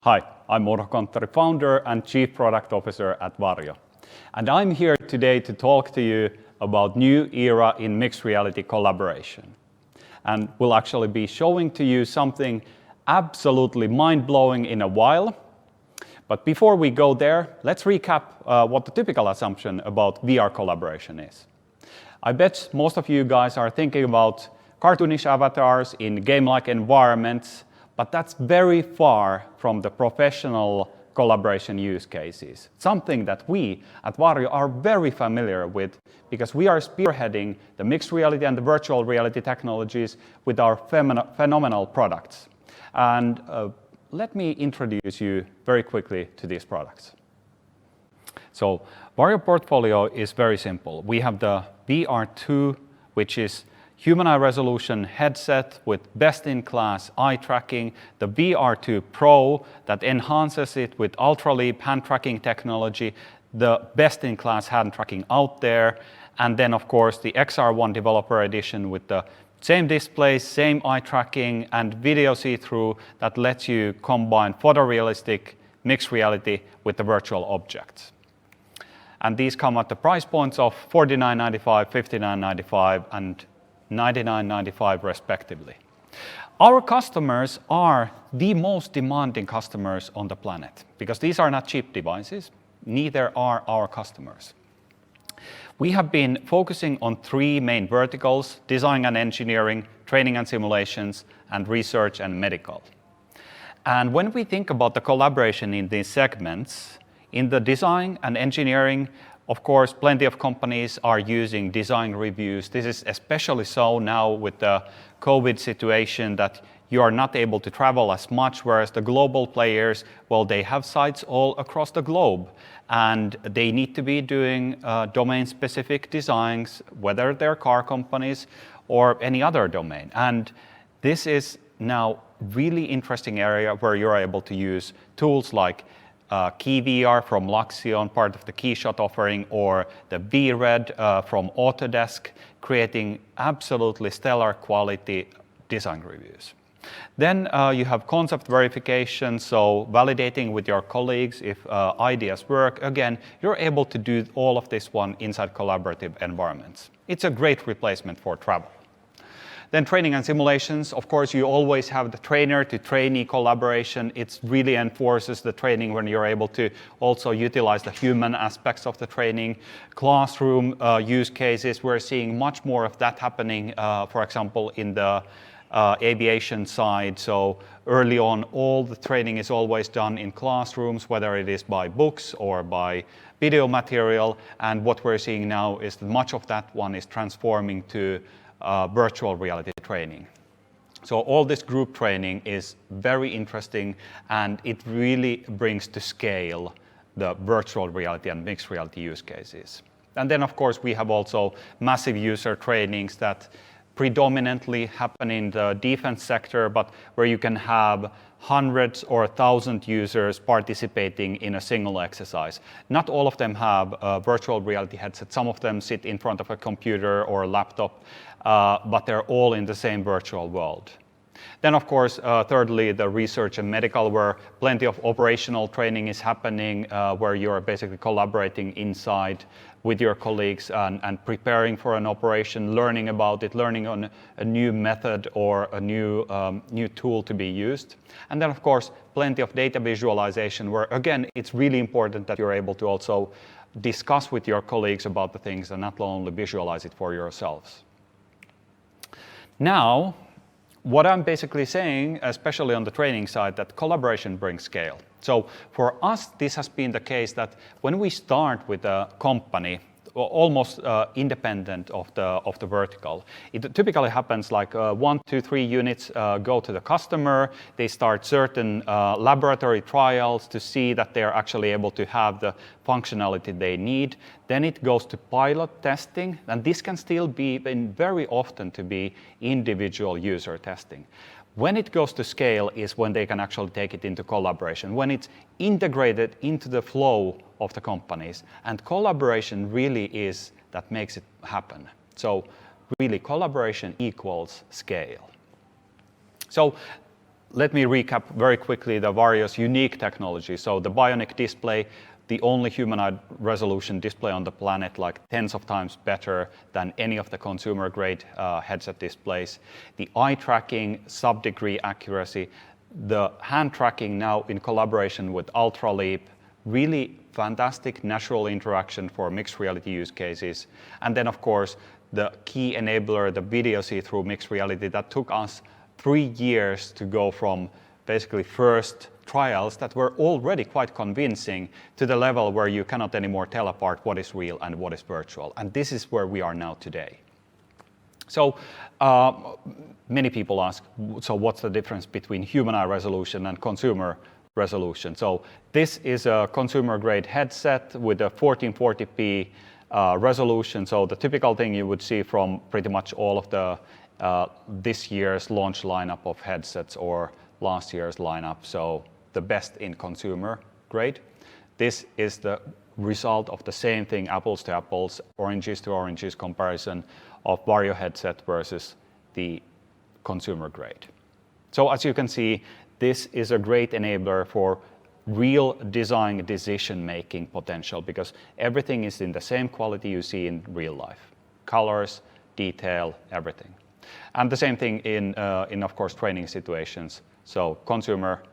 Hi, I'm Urho Konttori, founder and Chief Product Officer at Varjo. And I'm here today to talk to you about new era in mixed reality collaboration. And we'll actually be showing to you something absolutely mind-blowing in a while. But before we go there, let's recap what the typical assumption about VR collaboration is. I bet most of you guys are thinking about cartoonish avatars in game-like environments, but that's very far from the professional collaboration use cases. Something that we at Varjo are very familiar with because we are spearheading the mixed reality and the virtual reality technologies with our phenomenal products. And let me introduce you very quickly to these products. So Varjo portfolio is very simple. We have the VR2, which is human eye resolution headset with best-in-class eye tracking, the VR2 Pro that enhances it with ultra-leap hand tracking technology, the best-in-class hand tracking out there, and then of course the XR1 Developer Edition with the same display, same eye tracking, and video see-through that lets you combine photorealistic mixed reality with the virtual objects. And these come at the price points of $49.95, $59.95, and $99.95 respectively. Our customers are the most demanding customers on the planet because these are not cheap devices, neither are our customers. We have been focusing on three main verticals: design and engineering, training and simulations, and research and medical. And when we think about the collaboration in these segments, in the design and engineering, of course, plenty of companies are using design reviews. This is especially so now with the COVID situation that you are not able to travel as much, whereas the global players, well, they have sites all across the globe and they need to be doing domain-specific designs, whether they're car companies or any other domain. And this is now really interesting area where you're able to use tools like KeyVR from Luxion, part of the KeyShot offering, or the VRED from Autodesk, creating absolutely stellar quality design reviews. Then you have concept verification, so validating with your colleagues if ideas work. Again, you're able to do all of this one inside collaborative environments. It's a great replacement for travel. Then training and simulations, of course, you always have the trainer to trainee collaboration. It really enforces the training when you're able to also utilize the human aspects of the training. Classroom use cases, we're seeing much more of that happening, for example, in the aviation side. So early on, all the training is always done in classrooms, whether it is by books or by video material. And what we're seeing now is that much of that one is transforming to virtual reality training. So all this group training is very interesting and it really brings to scale the virtual reality and mixed reality use cases. And then of course we have also massive user trainings that predominantly happen in the defense sector, but where you can have hundreds or 1,000 users participating in a single exercise. Not all of them have a virtual reality headset. Some of them sit in front of a computer or a laptop, but they're all in the same virtual world. Then, of course, thirdly, the research and medical, where plenty of operational training is happening, where you're basically collaborating inside with your colleagues and preparing for an operation, learning about it, learning on a new method or a new tool to be used. And then, of course, plenty of data visualization, where, again, it's really important that you're able to also discuss with your colleagues about the things and not only visualize it for yourselves. Now, what I'm basically saying, especially on the training side, that collaboration brings scale. So for us, this has been the case that when we start with a company, almost independent of the vertical, it typically happens like 1, 2, 3 units go to the customer. They start certain laboratory trials to see that they're actually able to have the functionality they need. Then it goes to pilot testing, and this can still be very often to be individual user testing. When it goes to scale is when they can actually take it into collaboration, when it's integrated into the flow of the companies. And collaboration really is that makes it happen. So really collaboration equals scale. So let me recap very quickly the Varjo's unique technology. So the bionic display, the only humanoid resolution display on the planet, like tens of times better than any of the consumer-grade headset displays. The eye tracking, sub-degree accuracy, the hand tracking now in collaboration with UltraLeap, really fantastic natural interaction for mixed reality use cases. And then, of course, the key enabler, the video see-through mixed reality that took us 3 years to go from basically first trials that were already quite convincing to the level where you cannot anymore tell apart what is real and what is virtual. And this is where we are now today. So many people ask, so what's the difference between human eye resolution and consumer resolution? So this is a consumer-grade headset with a 1440p resolution. So the typical thing you would see from pretty much all of the this year's launch lineup of headsets or last year's lineup. So the best in consumer grade. This is the result of the same thing, apples to apples, oranges to oranges comparison of Varjo headset versus the consumer grade. So as you can see, this is a great enabler for real design decision-making potential because everything is in the same quality you see in real life. Colors, detail, everything. And the same thing in of course, training situations. So consumer,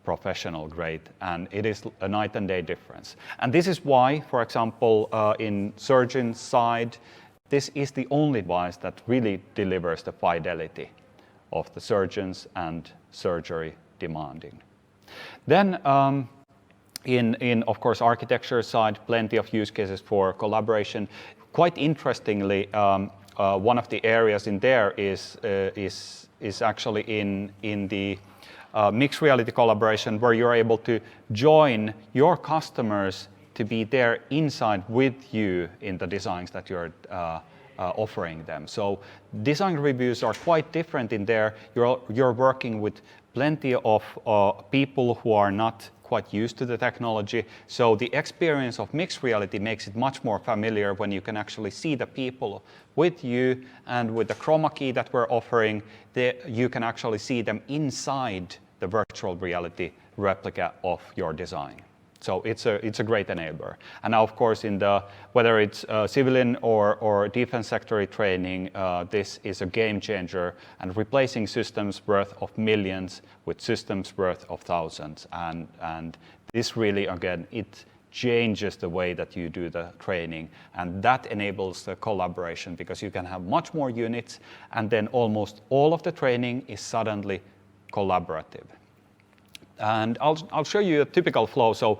professional grade, and it is a night and day difference. And this is why, for example, in surgeon side, this is the only device that really delivers the fidelity of the surgeons and surgery demanding. Then in of course, architecture side, plenty of use cases for collaboration. Quite interestingly, one of the areas in there is actually in the mixed reality collaboration where you're able to join your customers to be there inside with you in the designs that you're offering them. So design reviews are quite different in there. You're working with plenty of people who are not quite used to the technology. So the experience of mixed reality makes it much more familiar when you can actually see the people with you, and with the chroma key that we're offering, you can actually see them inside the virtual reality replica of your design. So it's a great enabler. And now, of course, whether it's civilian or defense sector training, this is a game changer and replacing systems worth of millions with systems worth of thousands. And this really, again, it changes the way that you do the training, and that enables the collaboration because you can have much more units, and then almost all of the training is suddenly collaborative. And I'll show you a typical flow. So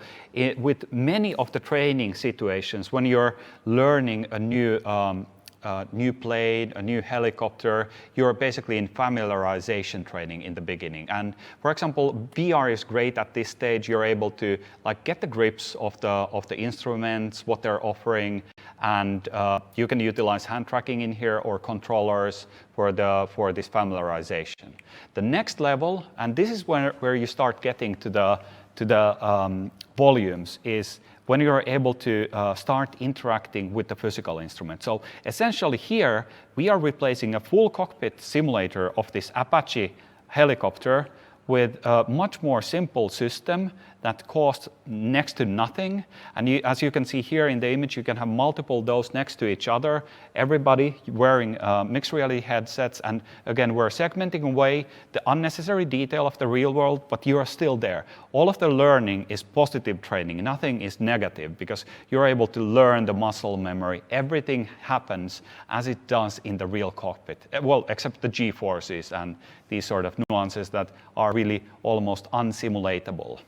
with many of the training situations, when you're learning a new plane, a new helicopter, you're basically in familiarization training in the beginning. And for example, VR is great at this stage. You're able to get the grips of the instruments, what they're offering, and you can utilize hand tracking in here or controllers for this familiarization. The next level, and this is where you start getting to the volumes, is when you're able to start interacting with the physical instrument. So essentially here, we are replacing a full cockpit simulator of this Apache helicopter with a much more simple system that costs next to nothing. And as you can see here in the image, you can have multiple those next to each other, everybody wearing mixed reality headsets. And again, we're segmenting away the unnecessary detail of the real world, but you are still there. All of the learning is positive training. Nothing is negative because you're able to learn the muscle memory. Everything happens as it does in the real cockpit. Well, except the G-forces and these sort of nuances that are really almost unsimulatable.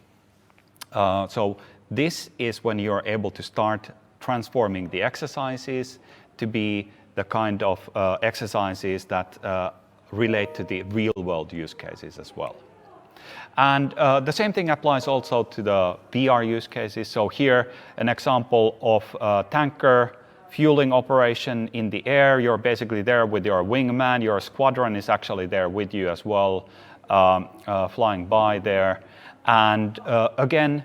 So this is when you're able to start transforming the exercises to be the kind of exercises that relate to the real world use cases as well. And the same thing applies also to the VR use cases. So here, an example of tanker fueling operation in the air. You're basically there with your wingman. Your squadron is actually there with you as well, flying by there. And again,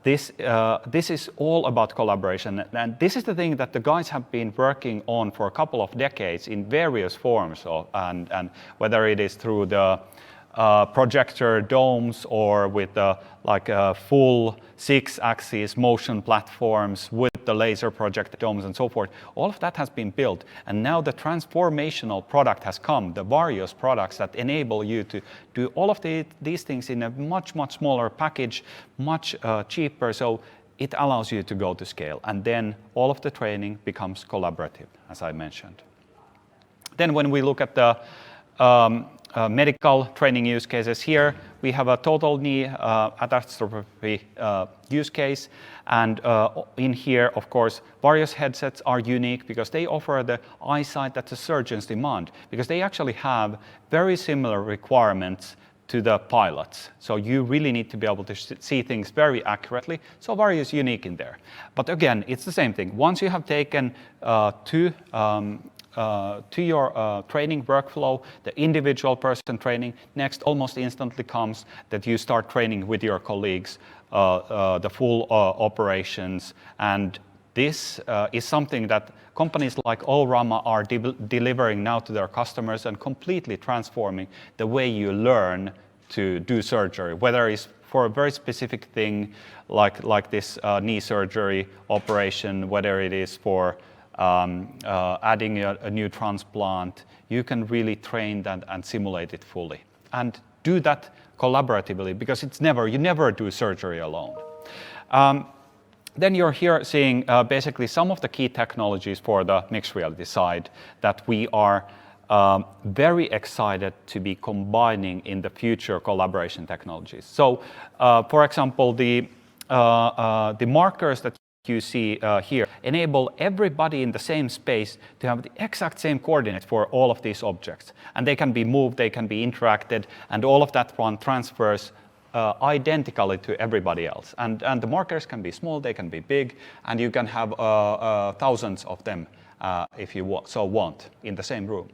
this is all about collaboration. And this is the thing that the guys have been working on for a couple of decades in various forms. And whether it is through the projector domes or with full 6-axis motion platforms with the laser projector domes and so forth. All of that has been built, and now the transformational product has come, the Varjo's products that enable you to do all of these things in a much, much smaller package, much cheaper, so it allows you to go to scale. And then all of the training becomes collaborative, as I mentioned. Then when we look at the medical training use cases here, we have a total knee arthroscopy use case. And in here, of course, Varjo's headsets are unique because they offer the eyesight that the surgeons demand, because they actually have very similar requirements to the pilots. So you really need to be able to see things very accurately. So Varjo is unique in there. But again, it's the same thing. Once you have taken to your training workflow, the individual person training, next almost instantly comes that you start training with your colleagues, the full operations. And this is something that companies like Allrama are delivering now to their customers and completely transforming the way you learn to do surgery, whether it's for a very specific thing like this knee surgery operation, whether it is for adding a new transplant. You can really train that and simulate it fully and do that collaboratively, because you never do surgery alone. Then you're here seeing basically some of the key technologies for the mixed reality side that we are very excited to be combining in the future collaboration technologies. So, for example, the markers that you see here enable everybody in the same space to have the exact same coordinates for all of these objects. And they can be moved, they can be interacted, and all of that one transfers identically to everybody else. And the markers can be small, they can be big, and you can have thousands of them if you want in the same room.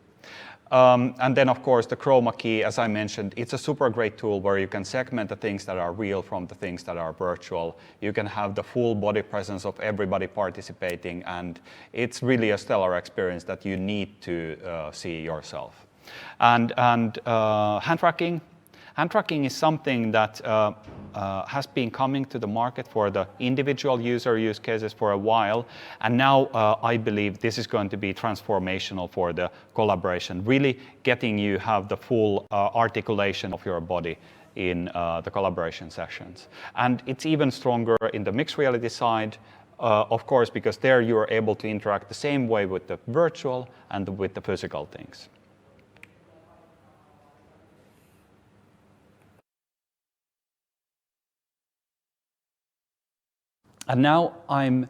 And then, of course, the chroma key, as I mentioned, it's a super great tool where you can segment the things that are real from the things that are virtual. You can have the full body presence of everybody participating, and it's really a stellar experience that you need to see yourself. And hand tracking. Hand tracking is something that has been coming to the market for the individual user use cases for a while, and now I believe this is going to be transformational for the collaboration, really getting you have the full articulation of your body in the collaboration sessions. And it's even stronger in the mixed reality side, of course, because there you are able to interact the same way with the virtual and with the physical things. And now I'm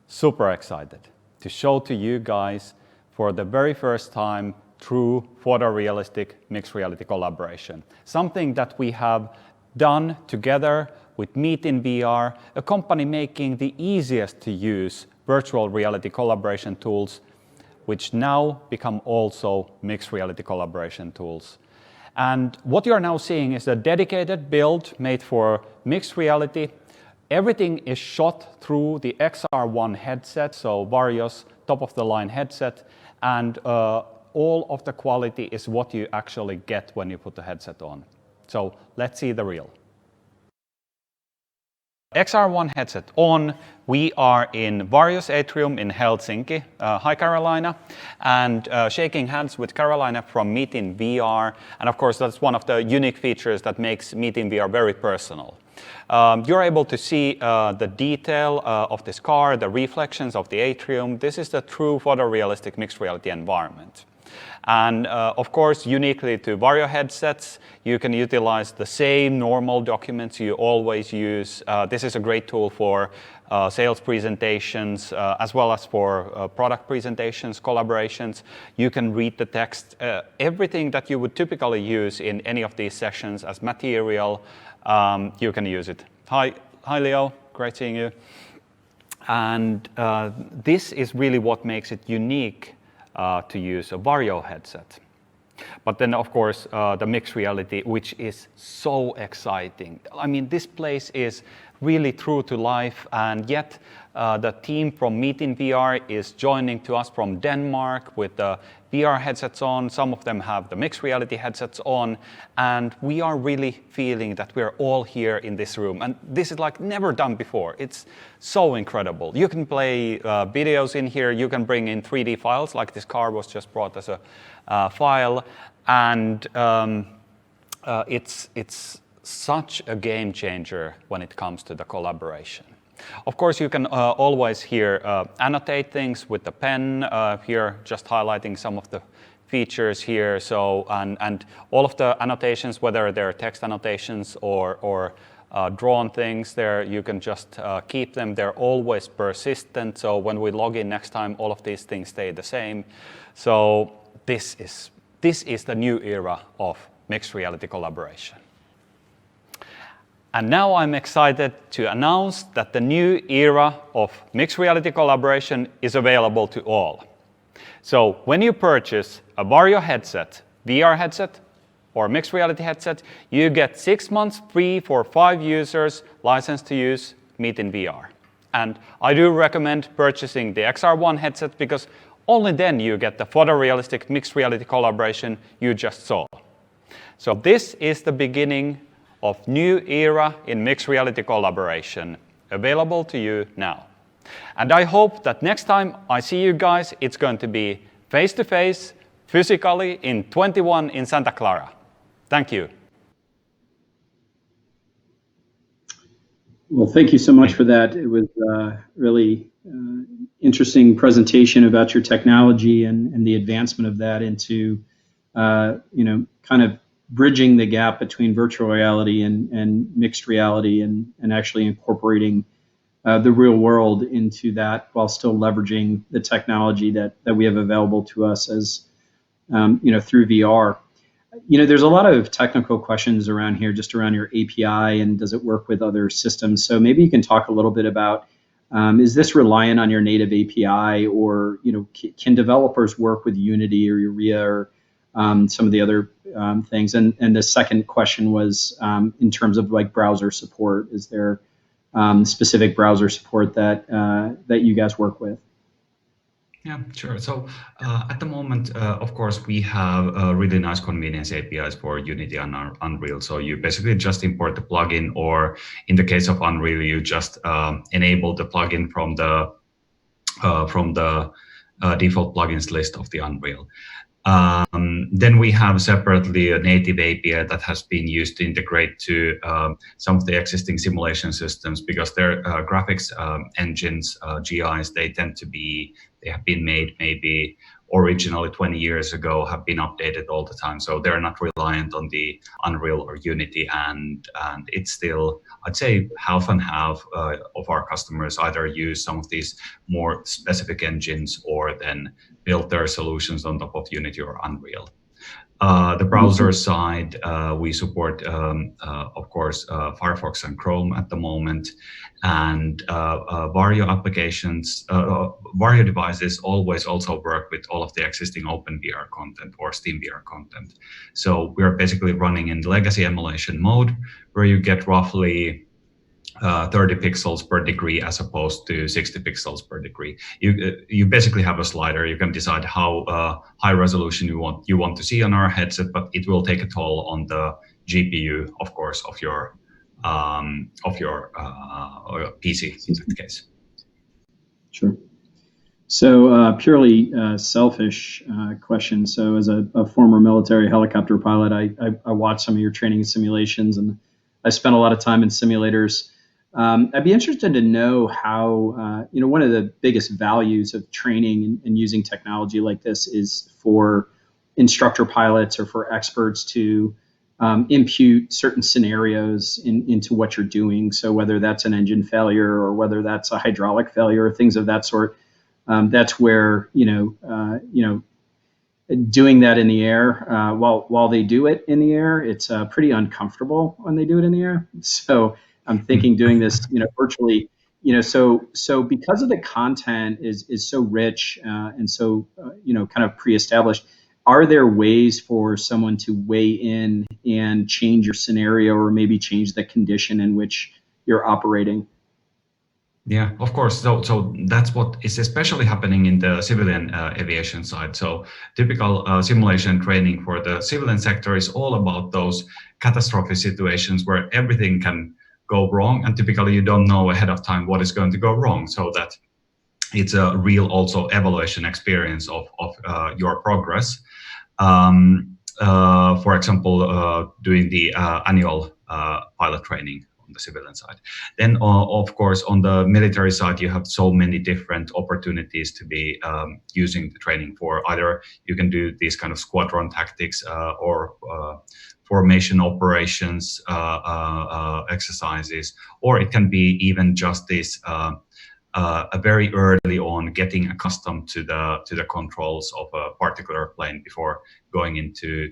super excited to show to you guys for the very first time true photorealistic mixed reality collaboration. Something that we have done together with Meet in VR, a company making the easiest to use virtual reality collaboration tools, which now become also mixed reality collaboration tools. And what you are now seeing is a dedicated build made for mixed reality. Everything is shot through the XR1 headset, so Varjo's top-of-the-line headset, and all of the quality is what you actually get when you put the headset on. So let's see the reel. XR1 headset on. We are in Varjo's atrium in Helsinki. Hi, Carolina. And shaking hands with Carolina from Meet in VR. And of course, that's one of the unique features that makes Meet in VR very personal. You're able to see the detail of this car, the reflections of the atrium. This is the true photorealistic mixed reality environment. And of course, uniquely to Varjo headsets, you can utilize the same normal documents you always use. This is a great tool for sales presentations, as well as for product presentations, collaborations. You can read the text, everything that you would typically use in any of these sessions as material. You can use it. Hi Leo, great seeing you. And this is really what makes it unique to use a Varjo headset. But then, of course, the mixed reality, which is so exciting. I mean, this place is really true to life, and yet the team from Meet in VR is joining to us from Denmark with the VR headsets on. Some of them have the mixed reality headsets on, and we are really feeling that we're all here in this room. And this is like never done before. It's so incredible. You can play videos in here. You can bring in 3D files, like this car was just brought as a file, and it's such a game changer when it comes to the collaboration. Of course, you can always here annotate things with the pen. Here, just highlighting some of the features here. So, and all of the annotations, whether they're text annotations or drawn things, there you can just keep them. They're always persistent. So when we log in next time, all of these things stay the same. So this is the new era of mixed reality collaboration. And now I'm excited to announce that the new era of mixed reality collaboration is available to all. So when you purchase a Varjo headset, VR headset, or mixed reality headset, you get 6 months free for 5 users, license to use Meet in VR. And I do recommend purchasing the XR1 headset because only then you get the photorealistic mixed reality collaboration you just saw. So this is the beginning of new era in mixed reality collaboration, available to you now. And I hope that next time I see you guys, it's going to be face-to-face, physically, in 21 in Santa Clara. Thank you. Well, thank you so much for that. It was really interesting presentation about your technology and the advancement of that into, kind of bridging the gap between virtual reality and mixed reality and actually incorporating the real world into that while still leveraging the technology that we have available to us as, through VR. There's a lot of technical questions around here, just around your API and does it work with other systems? So maybe you can talk a little bit about, is this reliant on your native API, or, can developers work with Unity or Urho or some of the other things? And the second question was in terms of like browser support. Is there specific browser support that you guys work with? Yeah, sure. So at the moment, of course, we have really nice convenience APIs for Unity and Unreal. So you basically just import the plugin, or in the case of Unreal, you just enable the plugin from the default plugins list of the Unreal. Then we have separately a native API that has been used to integrate to some of the existing simulation systems, because their graphics engines, GIs, they have been made maybe originally 20 years ago, have been updated all the time. So they're not reliant on the Unreal or Unity, and it's still, I'd say, half and half of our customers either use some of these more specific engines or then build their solutions on top of Unity or Unreal. The browser side, we support, of course, Firefox and Chrome at the moment, and Varjo applications, Varjo devices always also work with all of the existing OpenVR content or SteamVR content. So we're basically running in legacy emulation mode, where you get roughly 30 pixels per degree as opposed to 60 pixels per degree. You basically have a slider. You can decide how high resolution you want to see on our headset, but it will take a toll on the GPU, of course, of your PC in that case. Sure. So purely selfish question. So as a former military helicopter pilot, I watched some of your training simulations, and I spent a lot of time in simulators. I'd be interested to know how, one of the biggest values of training and using technology like this is for instructor pilots or for experts to impute certain scenarios into what you're doing. So whether that's an engine failure or whether that's a hydraulic failure or things of that sort, that's where, doing that in the air, while they do it in the air, it's pretty uncomfortable when they do it in the air. So I'm thinking doing this, virtually, so because of the content is so rich and so, kind of pre-established, are there ways for someone to weigh in and change your scenario, or maybe change the condition in which, you're operating. Yeah, of course. So that's what is especially happening in the civilian aviation side. So typical simulation training for the civilian sector is all about those catastrophe situations where everything can go wrong, and typically you don't know ahead of time what is going to go wrong. So that it's a real also evaluation experience of your progress. For example, doing the annual pilot training on the civilian side. Then, of course, on the military side, you have so many different opportunities to be using the training for. Either you can do these kind of squadron tactics or formation operations exercises, or it can be even just this a very early on getting accustomed to the controls of a particular plane before going into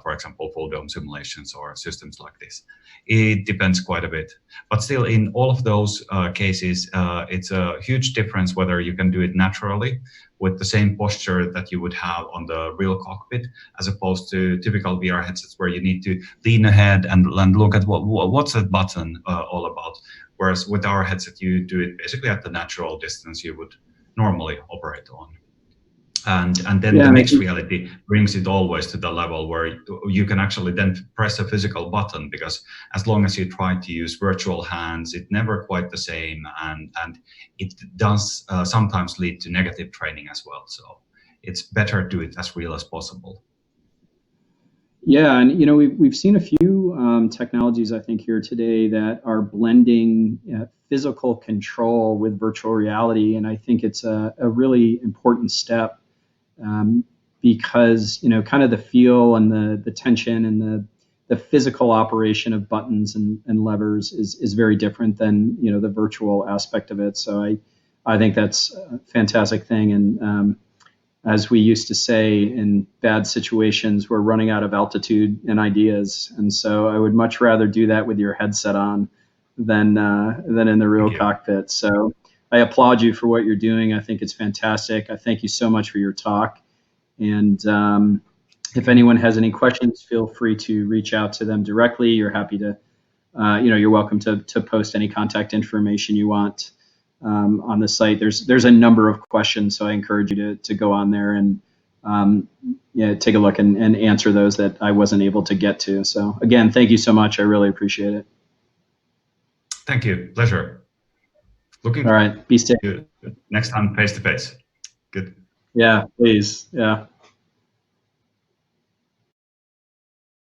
for example, full dome simulations or systems like this. It depends quite a bit, but still in all of those cases, it's a huge difference whether you can do it naturally with the same posture that you would have on the real cockpit, as opposed to typical VR headsets where you need to lean ahead and look at what's that button all about. Whereas with our headset, you do it basically at the natural distance you would normally operate on. And then the mixed reality brings it always to the level where you can actually then press a physical button, because as long as you try to use virtual hands, it's never quite the same. And it does sometimes lead to negative training as well. So it's better to do it as real as possible. Yeah, and we've seen a few technologies, I think, here today that are blending physical control with virtual reality, and I think it's a really important step because kind of the feel and the tension and the physical operation of buttons and levers is very different than the virtual aspect of it. So I think that's a fantastic thing, and as we used to say, in bad situations, we're running out of altitude and ideas. And so I would much rather do that with your headset on than in the real cockpit. So I applaud you for what you're doing. I think it's fantastic. I thank you so much for your talk. And if anyone has any questions, feel free to reach out to them directly. You're happy to, you're welcome to post any contact information you want. On the site, there's a number of questions, so I encourage you to go on there and take a look and answer those that I wasn't able to get to. So again, thank you so much. I really appreciate it. Thank you. Pleasure. All right. Be safe. Next time, face to face. Good. Yeah, please. Yeah.